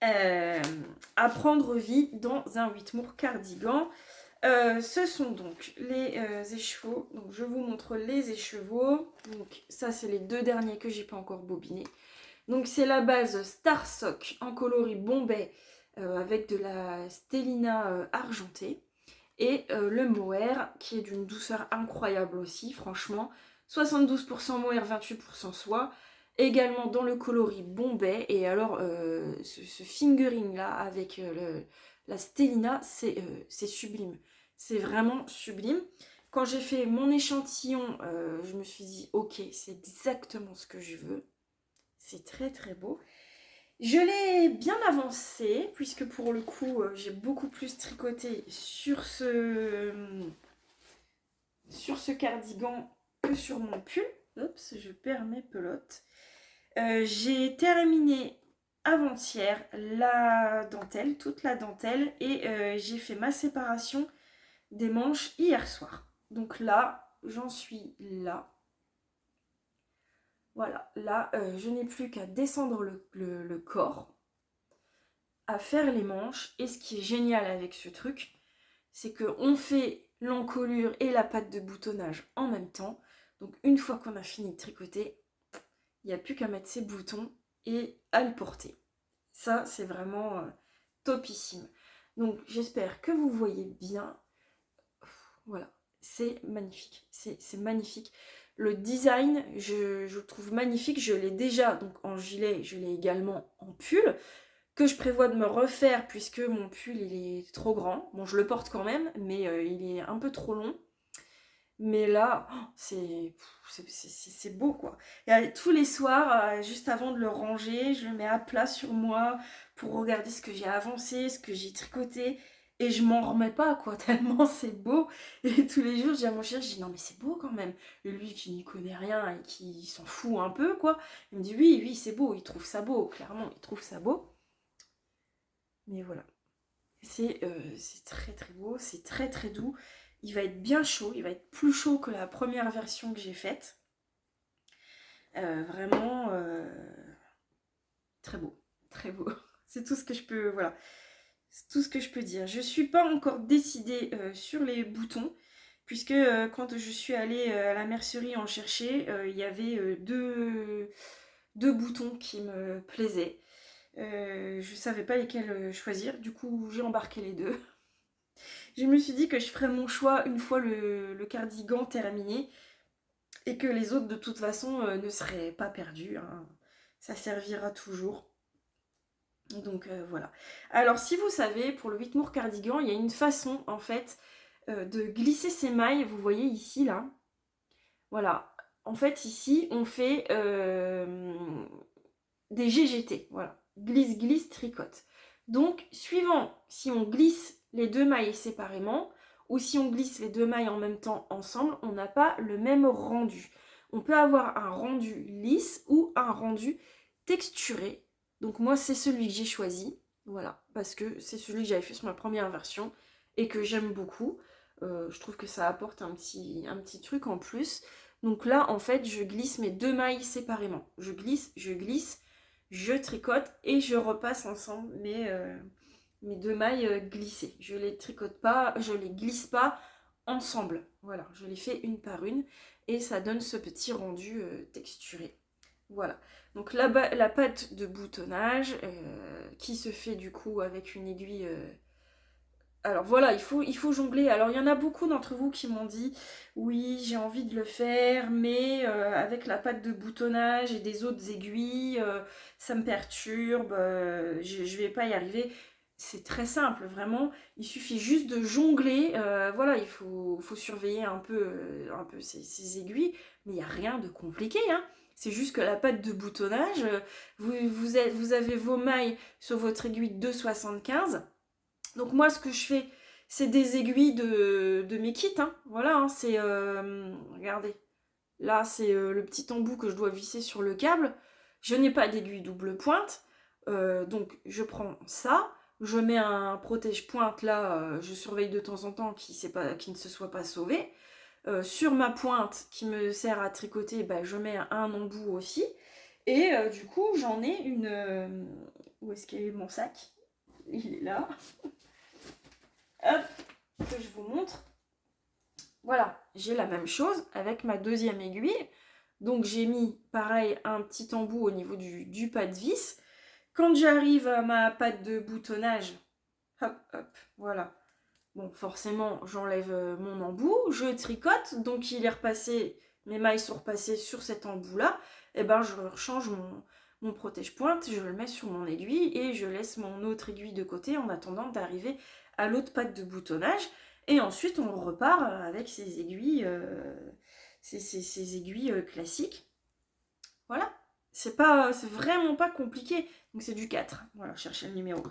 à prendre vie dans un Whitmore cardigan. Ce sont donc les écheveaux. Donc je vous montre les écheveaux. Donc ça c'est les deux derniers que j'ai pas encore bobinés. Donc c'est la base Star Sock en coloris Bombay avec de la stellina argentée. Et le mohair qui est d'une douceur incroyable aussi, franchement. 72% mohair, 28% soie. Également dans le coloris Bombay. Et alors ce fingering là avec la stellina, c'est sublime. C'est vraiment sublime. Quand j'ai fait mon échantillon, je me suis dit ok, c'est exactement ce que je veux. C'est très très beau. Je l'ai bien avancé puisque pour le coup j'ai beaucoup plus tricoté sur ce cardigan que sur mon pull. Oups, je perds mes pelotes. J'ai terminé avant-hier la dentelle, toute la dentelle, et j'ai fait ma séparation des manches hier soir. Donc là, j'en suis là. Voilà, là, je n'ai plus qu'à descendre le corps, à faire les manches. Et ce qui est génial avec ce truc, c'est qu'on fait l'encolure et la patte de boutonnage en même temps. Donc une fois qu'on a fini de tricoter, il n'y a plus qu'à mettre ses boutons et à le porter. Ça, c'est vraiment topissime. Donc j'espère que vous voyez bien. Voilà, c'est magnifique. C'est magnifique. Le design, je le trouve magnifique. Je l'ai déjà donc en gilet, je l'ai également en pull, que je prévois de me refaire puisque mon pull il est trop grand. Bon, je le porte quand même, mais il est un peu trop long. Mais là, oh, c'est beau quoi. Et tous les soirs, juste avant de le ranger, je le mets à plat sur moi pour regarder ce que j'ai avancé, ce que j'ai tricoté. Et je m'en remets pas quoi, tellement c'est beau. Et tous les jours, je dis à mon chien, je dis non mais c'est beau quand même. Et lui qui n'y connaît rien et qui s'en fout un peu quoi, il me dit oui, oui c'est beau, il trouve ça beau, clairement il trouve ça beau. Mais voilà, c'est très très beau, c'est très très doux. Il va être bien chaud, il va être plus chaud que la première version que j'ai faite. Vraiment très beau, très beau. C'est tout ce que je peux, voilà, c'est tout ce que je peux dire. Je suis pas encore décidée sur les boutons, puisque quand je suis allée à la mercerie en chercher, il y avait deux boutons qui me plaisaient. Je savais pas lesquels choisir, du coup j'ai embarqué les deux. Je me suis dit que je ferais mon choix une fois le cardigan terminé et que les autres de toute façon ne seraient pas perdus, hein. Ça servira toujours. Donc voilà. Alors si vous savez, pour le Whitmore cardigan, il y a une façon en fait de glisser ses mailles. Vous voyez ici là. Voilà. En fait ici on fait des GGT. Voilà. Glisse, glisse, tricote. Donc suivant si on glisse les deux mailles séparément ou si on glisse les deux mailles en même temps ensemble, on n'a pas le même rendu. On peut avoir un rendu lisse ou un rendu texturé. Donc moi c'est celui que j'ai choisi, voilà, parce que c'est celui que j'avais fait sur ma première version et que j'aime beaucoup. Je trouve que ça apporte un petit truc en plus. Donc là en fait je glisse mes deux mailles séparément. Je glisse, je tricote et je repasse ensemble mes deux mailles glissées. Je les tricote pas, je les glisse pas ensemble. Voilà, je les fais une par une et ça donne ce petit rendu texturé. Voilà, donc là-bas la pâte de boutonnage qui se fait du coup avec une aiguille. Alors voilà, il faut jongler. Alors il y en a beaucoup d'entre vous qui m'ont dit oui, j'ai envie de le faire, mais avec la pâte de boutonnage et des autres aiguilles, ça me perturbe, je vais pas y arriver. C'est très simple, vraiment. Il suffit juste de jongler. Voilà, il faut surveiller un peu ces aiguilles, mais il n'y a rien de compliqué, hein. C'est juste que la pâte de boutonnage, vous avez vos mailles sur votre aiguille de 75. Donc moi, ce que je fais, c'est des aiguilles de mes kits, hein. Voilà, hein, c'est... regardez. Là, c'est le petit embout que je dois visser sur le câble. Je n'ai pas d'aiguille double pointe. Donc, je prends ça. Je mets un protège-pointe là. Je surveille de temps en temps qu'il ne se soit pas sauvé. Sur ma pointe qui me sert à tricoter, bah, je mets un embout aussi. Et du coup, j'en ai une... où est-ce qu'est mon sac? Il est là. Hop, que je vous montre. Voilà, j'ai la même chose avec ma deuxième aiguille. Donc j'ai mis pareil un petit embout au niveau du pas de vis. Quand j'arrive à ma patte de boutonnage, hop, hop, voilà. Bon, forcément, j'enlève mon embout, je tricote, donc il est repassé, mes mailles sont repassées sur cet embout-là. Et ben je rechange mon protège-pointe, je le mets sur mon aiguille et je laisse mon autre aiguille de côté en attendant d'arriver à l'autre patte de boutonnage. Et ensuite, on repart avec ces aiguilles, ces aiguilles classiques. Voilà. C'est vraiment pas compliqué. Donc c'est du 4. Voilà, cherchez le numéro.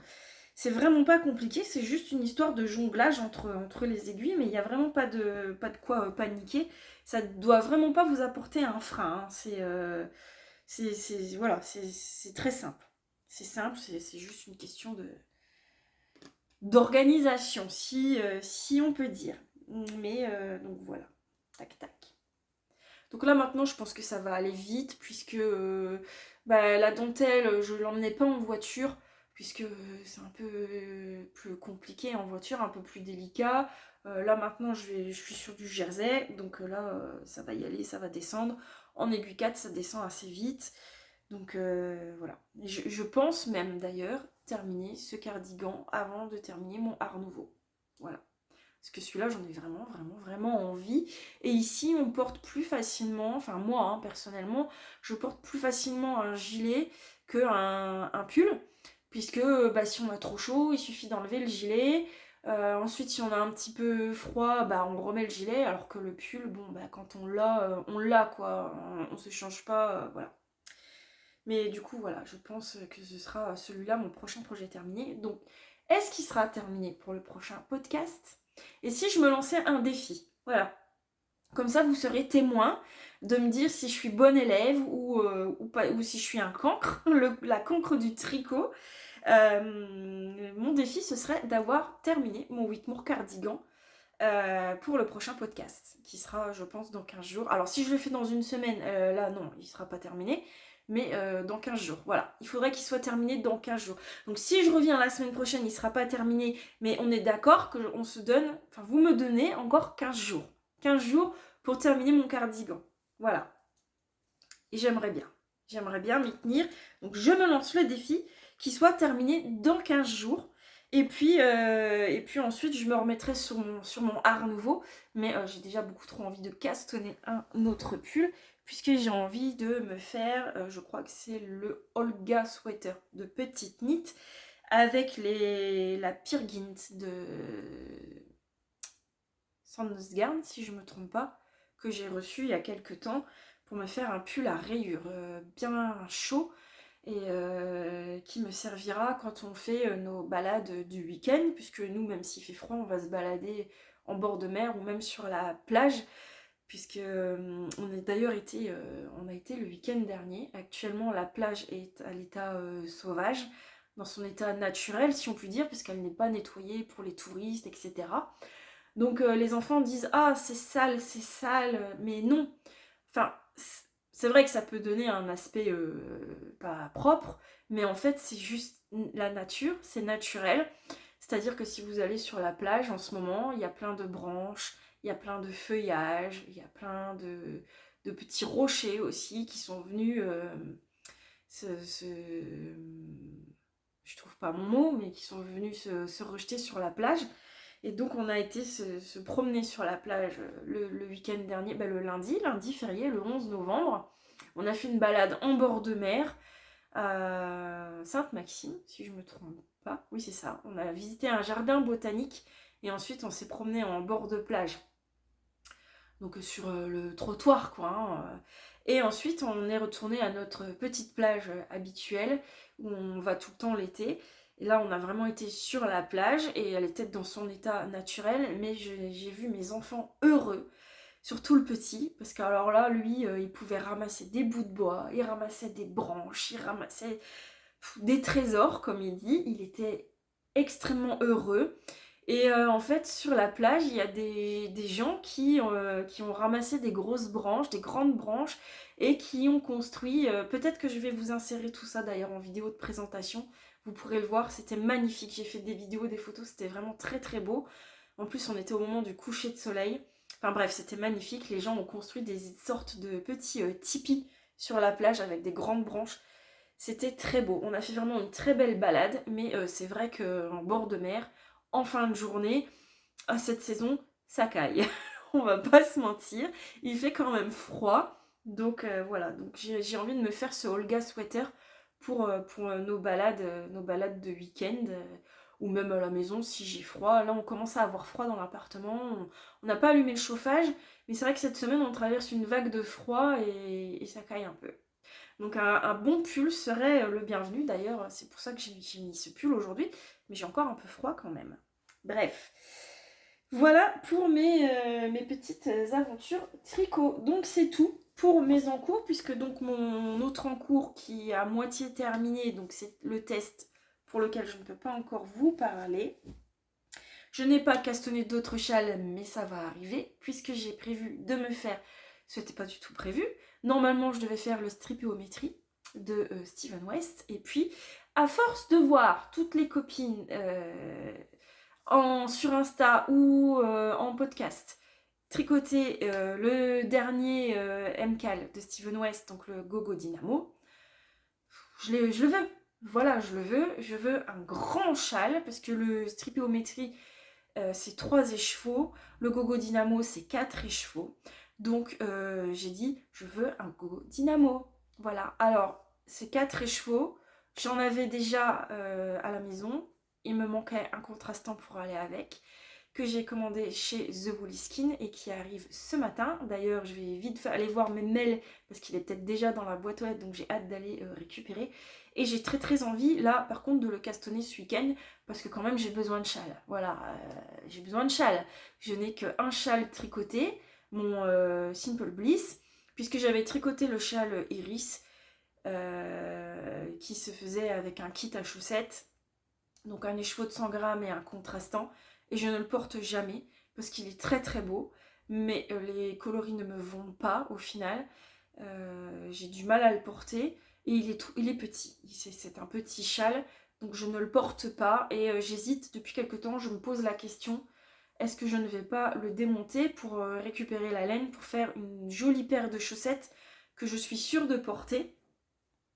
C'est vraiment pas compliqué, c'est juste une histoire de jonglage entre les aiguilles, mais il n'y a vraiment pas de quoi paniquer. Ça doit vraiment pas vous apporter un frein. Hein. Voilà, c'est très simple. C'est simple, c'est juste une question d'organisation, si on peut dire. Mais donc voilà, tac tac. Donc là maintenant je pense que ça va aller vite puisque la dentelle je l'emmenais pas en voiture puisque c'est un peu plus compliqué en voiture, un peu plus délicat. Là maintenant je suis sur du jersey donc là ça va y aller, ça va descendre. En aiguille 4 ça descend assez vite. Donc voilà. Je pense même d'ailleurs terminer ce cardigan avant de terminer mon art nouveau. Voilà. Parce que celui-là, j'en ai vraiment envie. Et ici, on porte plus facilement, enfin moi, hein, personnellement, je porte plus facilement un gilet qu'un pull. Puisque si on a trop chaud, il suffit d'enlever le gilet. Ensuite, si on a un petit peu froid, on remet le gilet. Alors que le pull, quand on l'a quoi. On se change pas, voilà. Mais du coup, voilà, je pense que ce sera celui-là, mon prochain projet terminé. Donc, est-ce qu'il sera terminé pour le prochain podcast? Et si je me lançais un défi? Voilà. Comme ça, vous serez témoin de me dire si je suis bonne élève ou pas, ou si je suis un cancre, la cancre du tricot. Mon défi, ce serait d'avoir terminé mon Whitmore cardigan pour le prochain podcast, qui sera, je pense, dans 15 jours. Alors, si je le fais dans une semaine, là, non, il ne sera pas terminé. Mais dans 15 jours, voilà. Il faudrait qu'il soit terminé dans 15 jours. Donc si je reviens la semaine prochaine, il ne sera pas terminé, mais on est d'accord qu'on se donne, enfin vous me donnez encore 15 jours. 15 jours pour terminer mon cardigan. Voilà. Et j'aimerais bien m'y tenir. Donc je me lance le défi qu'il soit terminé dans 15 jours. Et puis ensuite, je me remettrai sur mon art nouveau. Mais j'ai déjà beaucoup trop envie de castonner un autre pull. Puisque j'ai envie de me faire, je crois que c'est le Olga Sweater de petite knit. Avec la Peer Gynt de Sandnesgarn, si je ne me trompe pas. Que j'ai reçu il y a quelques temps. Pour me faire un pull à rayures bien chaud. Et qui me servira quand on fait nos balades du week-end, puisque nous, même s'il fait froid, on va se balader en bord de mer ou même sur la plage, puisque on a été le week-end dernier. Actuellement, la plage est à l'état sauvage, dans son état naturel, si on peut dire, puisqu'elle n'est pas nettoyée pour les touristes, etc. Donc les enfants disent « Ah, c'est sale, mais non !» Enfin, c'est vrai que ça peut donner un aspect pas propre, mais en fait c'est juste la nature, c'est naturel. C'est-à-dire que si vous allez sur la plage en ce moment, il y a plein de branches, il y a plein de feuillages, il y a plein de petits rochers aussi qui sont venus je trouve pas mon mot, mais qui sont venus se rejeter sur la plage. Et donc on a été se promener sur la plage le week-end dernier, le lundi férié, le 11 novembre. On a fait une balade en bord de mer à Sainte-Maxime, si je me trompe pas. Oui, c'est ça. On a visité un jardin botanique et ensuite on s'est promené en bord de plage. Donc sur le trottoir, quoi. Hein. Et ensuite on est retourné à notre petite plage habituelle où on va tout le temps l'été. Et là, on a vraiment été sur la plage et elle était dans son état naturel, mais j'ai vu mes enfants heureux, surtout le petit, parce qu'alors là, lui, il pouvait ramasser des bouts de bois, il ramassait des branches, il ramassait des trésors, comme il dit. Il était extrêmement heureux. Et en fait, sur la plage, il y a des gens qui ont ramassé des grosses branches, des grandes branches, et qui ont construit, peut-être que je vais vous insérer tout ça d'ailleurs en vidéo de présentation, vous pourrez le voir, c'était magnifique, j'ai fait des vidéos, des photos, c'était vraiment très très beau. En plus, on était au moment du coucher de soleil. Enfin bref, c'était magnifique, les gens ont construit des sortes de petits tipis sur la plage avec des grandes branches. C'était très beau, on a fait vraiment une très belle balade, mais c'est vrai qu'en bord de mer, en fin de journée, à cette saison, ça caille. On va pas se mentir, il fait quand même froid. Donc voilà, donc j'ai envie de me faire ce Olga Sweater pour nos balades de week-end ou même à la maison si j'ai froid. Là on commence à avoir froid dans l'appartement, on n'a pas allumé le chauffage, mais c'est vrai que cette semaine on traverse une vague de froid et ça caille un peu. Donc un bon pull serait le bienvenu, d'ailleurs c'est pour ça que j'ai mis ce pull aujourd'hui, mais j'ai encore un peu froid quand même. Bref, voilà pour mes petites aventures tricot. Donc c'est tout pour mes encours, puisque donc mon autre encours qui est à moitié terminé, donc c'est le test pour lequel je ne peux pas encore vous parler. Je n'ai pas castonné d'autres châles, mais ça va arriver, puisque j'ai prévu de me faire, ce n'était pas du tout prévu, normalement je devais faire le stripéométrie de Steven West, et puis à force de voir toutes les copines sur Insta ou en podcast tricoter le dernier MCAL de Steven West, donc le Gogo Dynamo, je le veux. Voilà, je le veux. Je veux un grand châle parce que le stripéométrie c'est 3 écheveaux, le Gogo Dynamo c'est 4 écheveaux. Donc j'ai dit je veux un Gogo Dynamo. Voilà, alors c'est 4 écheveaux, j'en avais déjà à la maison, il me manquait un contrastant pour aller avec, que j'ai commandé chez The Woolly Skin et qui arrive ce matin. D'ailleurs je vais vite aller voir mes mails parce qu'il est peut-être déjà dans la boîte aux lettres, donc j'ai hâte d'aller récupérer. Et j'ai très envie là par contre de le castonner ce week-end parce que quand même j'ai besoin de châle. Voilà, j'ai besoin de châle. Je n'ai qu'un châle tricoté, mon Simple Bliss, puisque j'avais tricoté le châle Iris qui se faisait avec un kit à chaussettes, donc un écheveau de 100 grammes et un contrastant, et je ne le porte jamais parce qu'il est très beau, mais les coloris ne me vont pas au final. J'ai du mal à le porter et il est petit, c'est un petit châle, donc je ne le porte pas et j'hésite depuis quelque temps. Je me pose la question, est-ce que je ne vais pas le démonter pour récupérer la laine pour faire une jolie paire de chaussettes que je suis sûre de porter,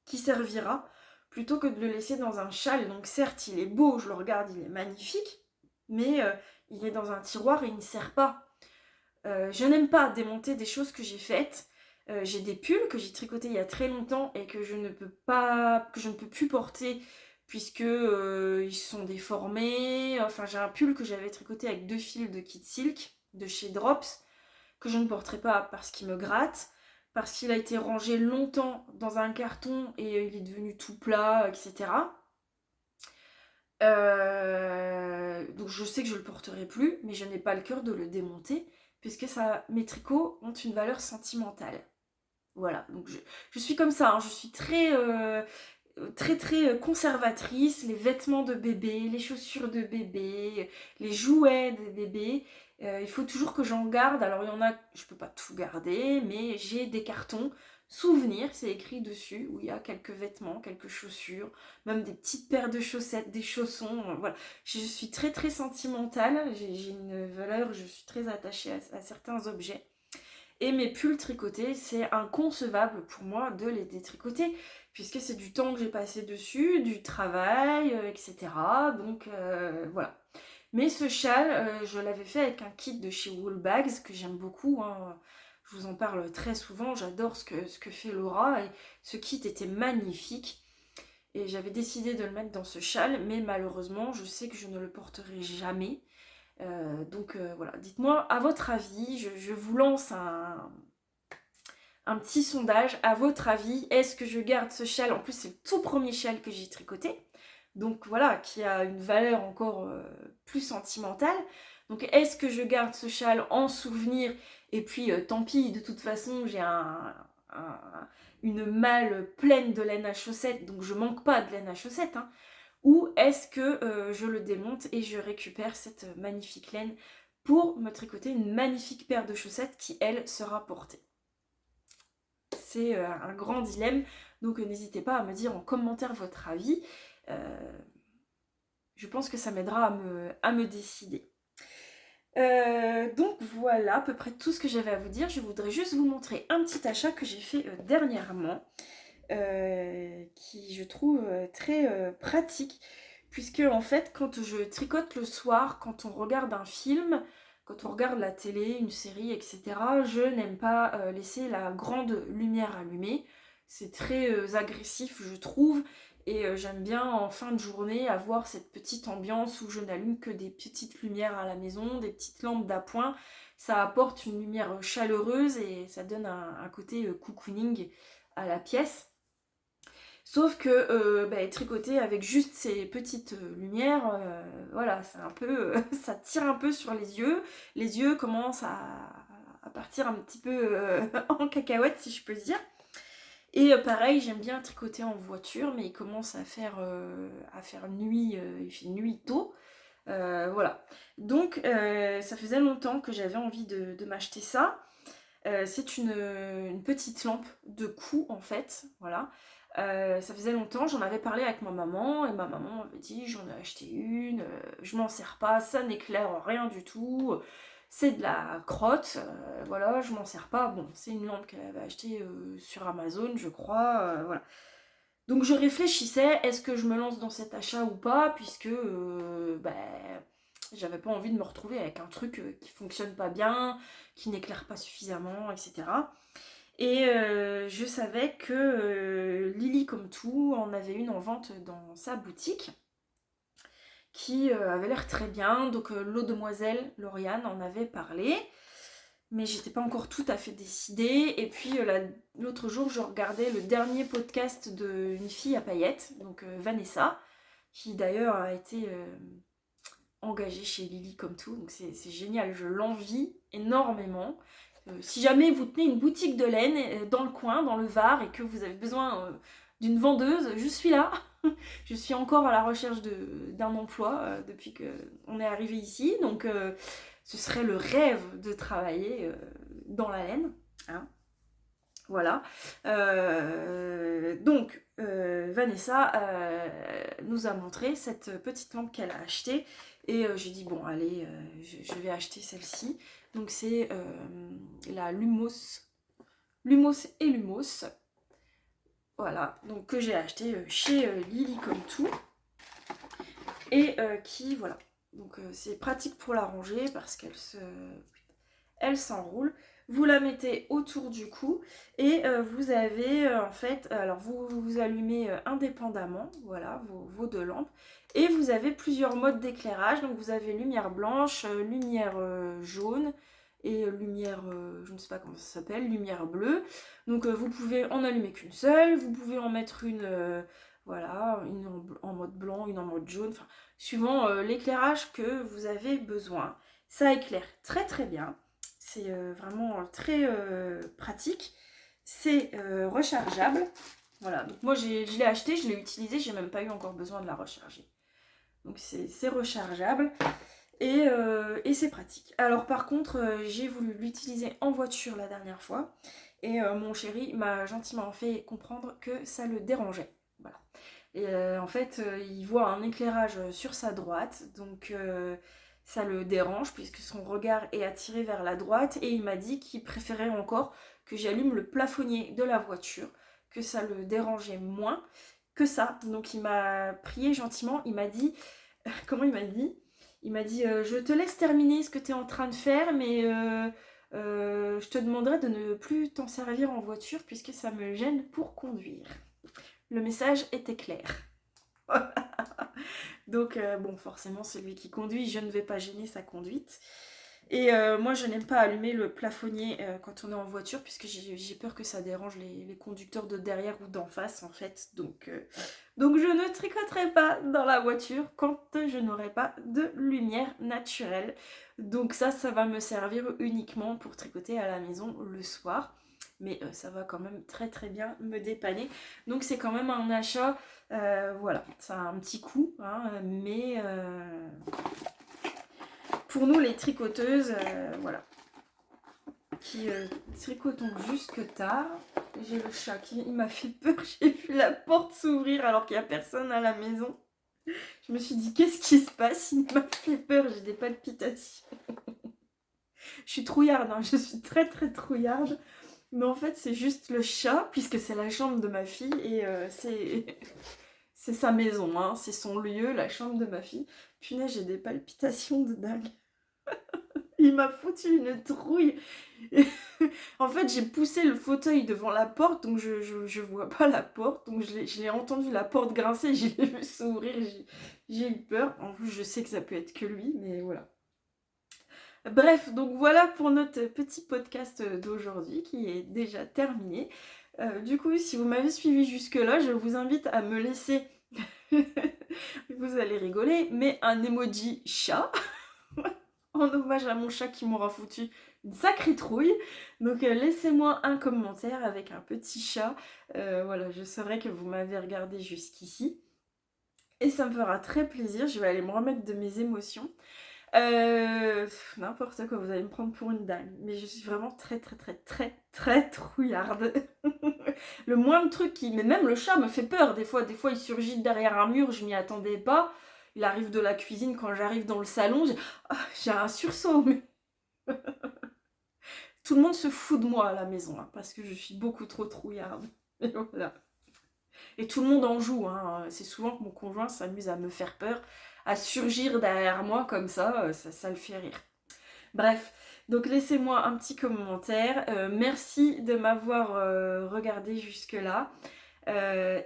qui servira, plutôt que de le laisser dans un châle. Donc certes il est beau, je le regarde, il est magnifique, mais il est dans un tiroir et il ne sert pas. Je n'aime pas démonter des choses que j'ai faites. J'ai des pulls que j'ai tricotés il y a très longtemps et que je ne peux plus porter puisque ils sont déformés. Enfin, j'ai un pull que j'avais tricoté avec 2 fils de Kid Silk de chez Drops que je ne porterai pas parce qu'il me gratte, parce qu'il a été rangé longtemps dans un carton et il est devenu tout plat, etc. Donc je sais que je le porterai plus, mais je n'ai pas le cœur de le démonter puisque mes tricots ont une valeur sentimentale. Voilà, donc je suis comme ça, hein, je suis très conservatrice. Les vêtements de bébé, les chaussures de bébé, les jouets de bébé, il faut toujours que j'en garde. Alors il y en a, je peux pas tout garder, mais j'ai des cartons souvenirs, c'est écrit dessus, où il y a quelques vêtements, quelques chaussures, même des petites paires de chaussettes, des chaussons, voilà. Je suis très sentimentale, j'ai une valeur, je suis très attachée à certains objets. Et mes pulls tricotés, c'est inconcevable pour moi de les détricoter, puisque c'est du temps que j'ai passé dessus, du travail, etc. Donc voilà. Mais ce châle, je l'avais fait avec un kit de chez Woolbags, que j'aime beaucoup, hein. Je vous en parle très souvent, j'adore ce que fait Laura, et ce kit était magnifique. Et j'avais décidé de le mettre dans ce châle, mais malheureusement, je sais que je ne le porterai jamais. Donc voilà, dites-moi à votre avis, je vous lance un petit sondage. À votre avis, est-ce que je garde ce châle? En plus c'est le tout premier châle que j'ai tricoté, donc voilà, qui a une valeur encore plus sentimentale. Donc est-ce que je garde ce châle en souvenir et puis tant pis, de toute façon j'ai une malle pleine de laine à chaussettes, donc je manque pas de laine à chaussettes, hein. Ou est-ce que je le démonte et je récupère cette magnifique laine pour me tricoter une magnifique paire de chaussettes qui, elle, sera portée. C'est un grand dilemme, donc n'hésitez pas à me dire en commentaire votre avis. Je pense que ça m'aidera à me décider. Donc voilà à peu près tout ce que j'avais à vous dire. Je voudrais juste vous montrer un petit achat que j'ai fait dernièrement. Qui je trouve très pratique, puisque en fait quand je tricote le soir, quand on regarde un film, quand on regarde la télé, une série, etc., je n'aime pas laisser la grande lumière allumée. C'est très agressif je trouve, Et j'aime bien en fin de journée avoir cette petite ambiance où je n'allume que des petites lumières à la maison, des petites lampes d'appoint. Ça apporte une lumière chaleureuse et ça donne un côté cocooning à la pièce. Sauf que tricoter avec juste ces petites lumières, voilà, c'est un peu, ça tire un peu sur les yeux. Les yeux commencent à partir un petit peu en cacahuète, si je peux dire. Et pareil, j'aime bien tricoter en voiture, mais il commence à faire nuit, il fait nuit tôt. Voilà. Donc ça faisait longtemps que j'avais envie de m'acheter ça. C'est une petite lampe de cou en fait, voilà. Ça faisait longtemps, j'en avais parlé avec ma maman et ma maman m'avait dit j'en ai acheté une, je m'en sers pas, ça n'éclaire rien du tout, c'est de la crotte, voilà, je m'en sers pas. Bon, c'est une lampe qu'elle avait achetée sur Amazon, je crois, voilà. Donc je réfléchissais, est-ce que je me lance dans cet achat ou pas, puisque j'avais pas envie de me retrouver avec un truc qui fonctionne pas bien, qui n'éclaire pas suffisamment, etc. Et je savais que Lily comme tout en avait une en vente dans sa boutique qui avait l'air très bien. Donc l'eau demoiselle Lauriane en avait parlé, mais j'étais pas encore tout à fait décidée. Et puis l'autre jour, je regardais le dernier podcast d'une fille à paillettes, donc Vanessa, qui d'ailleurs a été engagée chez Lily comme tout. Donc c'est génial, je l'envie énormément. Si jamais vous tenez une boutique de laine dans le coin, dans le Var, et que vous avez besoin d'une vendeuse, je suis là. Je suis encore à la recherche d'un emploi depuis qu'on est arrivé ici. Donc ce serait le rêve de travailler dans la laine. Hein. Voilà. Donc Vanessa nous a montré cette petite lampe qu'elle a achetée. Et j'ai dit, bon, allez, je vais acheter celle-ci. Donc c'est la Lumos et Lumos. Voilà, donc que j'ai acheté chez Lily comme tout. Et qui, voilà. Donc c'est pratique pour la ranger parce elle s'enroule. Vous la mettez autour du cou et vous avez en fait, alors vous allumez indépendamment, voilà, vos deux lampes. Et vous avez plusieurs modes d'éclairage. Donc vous avez lumière blanche, lumière jaune et lumière, je ne sais pas comment ça s'appelle, lumière bleue. Donc vous pouvez en allumer qu'une seule, vous pouvez en mettre une, voilà, une en mode blanc, une en mode jaune, enfin, suivant l'éclairage que vous avez besoin. Ça éclaire très très bien. C'est vraiment très pratique. C'est rechargeable. Voilà, donc moi je l'ai acheté, je l'ai utilisé, j'ai même pas eu encore besoin de la recharger. Donc c'est rechargeable et c'est pratique. Alors par contre, j'ai voulu l'utiliser en voiture la dernière fois et mon chéri m'a gentiment fait comprendre que ça le dérangeait. Voilà. Et en fait, il voit un éclairage sur sa droite, donc ça le dérange puisque son regard est attiré vers la droite et il m'a dit qu'il préférait encore que j'allume le plafonnier de la voiture, que ça le dérangeait moins que ça. Donc il m'a prié gentiment, il m'a dit, comment il m'a dit ? Il m'a dit, je te laisse terminer ce que tu es en train de faire, mais je te demanderai de ne plus t'en servir en voiture puisque ça me gêne pour conduire. Le message était clair. Donc bon, forcément c'est lui qui conduit, je ne vais pas gêner sa conduite. Et moi je n'aime pas allumer le plafonnier quand on est en voiture puisque j'ai peur que ça dérange les conducteurs de derrière ou d'en face en fait. Donc je ne tricoterai pas dans la voiture quand je n'aurai pas de lumière naturelle. Donc ça va me servir uniquement pour tricoter à la maison le soir. Mais ça va quand même très très bien me dépanner. Donc c'est quand même un achat, voilà, ça a un petit coût, hein, mais pour nous les tricoteuses, voilà, qui tricotons jusque tard. J'ai le chat qui m'a fait peur, j'ai vu la porte s'ouvrir alors qu'il n'y a personne à la maison. Je me suis dit qu'est-ce qui se passe, il m'a fait peur, j'ai des palpitations. Je suis trouillarde, hein, je suis très très trouillarde. Mais en fait, c'est juste le chat, puisque c'est la chambre de ma fille, et c'est sa maison, hein, c'est son lieu, la chambre de ma fille. Punaise, j'ai des palpitations de dingue. Il m'a foutu une trouille. En fait, j'ai poussé le fauteuil devant la porte, donc je vois pas la porte. Donc je l'ai entendu la porte grincer, je l'ai vu s'ouvrir, j'ai eu peur. En plus, je sais que ça peut être que lui, mais voilà. Bref, donc voilà pour notre petit podcast d'aujourd'hui qui est déjà terminé. Du coup, si vous m'avez suivi jusque-là, je vous invite à me laisser, vous allez rigoler, mais un emoji chat, en hommage à mon chat qui m'aura foutu une sacrée trouille. Donc laissez-moi un commentaire avec un petit chat. Voilà, je saurai que vous m'avez regardé jusqu'ici. Et ça me fera très plaisir, je vais aller me remettre de mes émotions. N'importe quoi, vous allez me prendre pour une dingue. Mais je suis vraiment très très très très très trouillarde. Le moindre truc qui... Mais même le chat me fait peur des fois. Des fois il surgit derrière un mur, je m'y attendais pas. Il arrive de la cuisine quand j'arrive dans le salon. J'ai un sursaut. Mais... Tout le monde se fout de moi à la maison. Hein, parce que je suis beaucoup trop trouillarde. Et voilà. Et tout le monde en joue. Hein. C'est souvent que mon conjoint s'amuse à me faire peur. À surgir derrière moi comme ça le fait rire. Bref, donc laissez-moi un petit commentaire. Merci de m'avoir regardé jusque-là.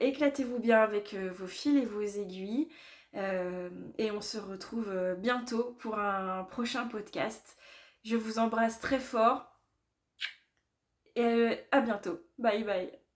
Éclatez-vous bien avec vos fils et vos aiguilles. Et on se retrouve bientôt pour un prochain podcast. Je vous embrasse très fort. Et à bientôt. Bye bye.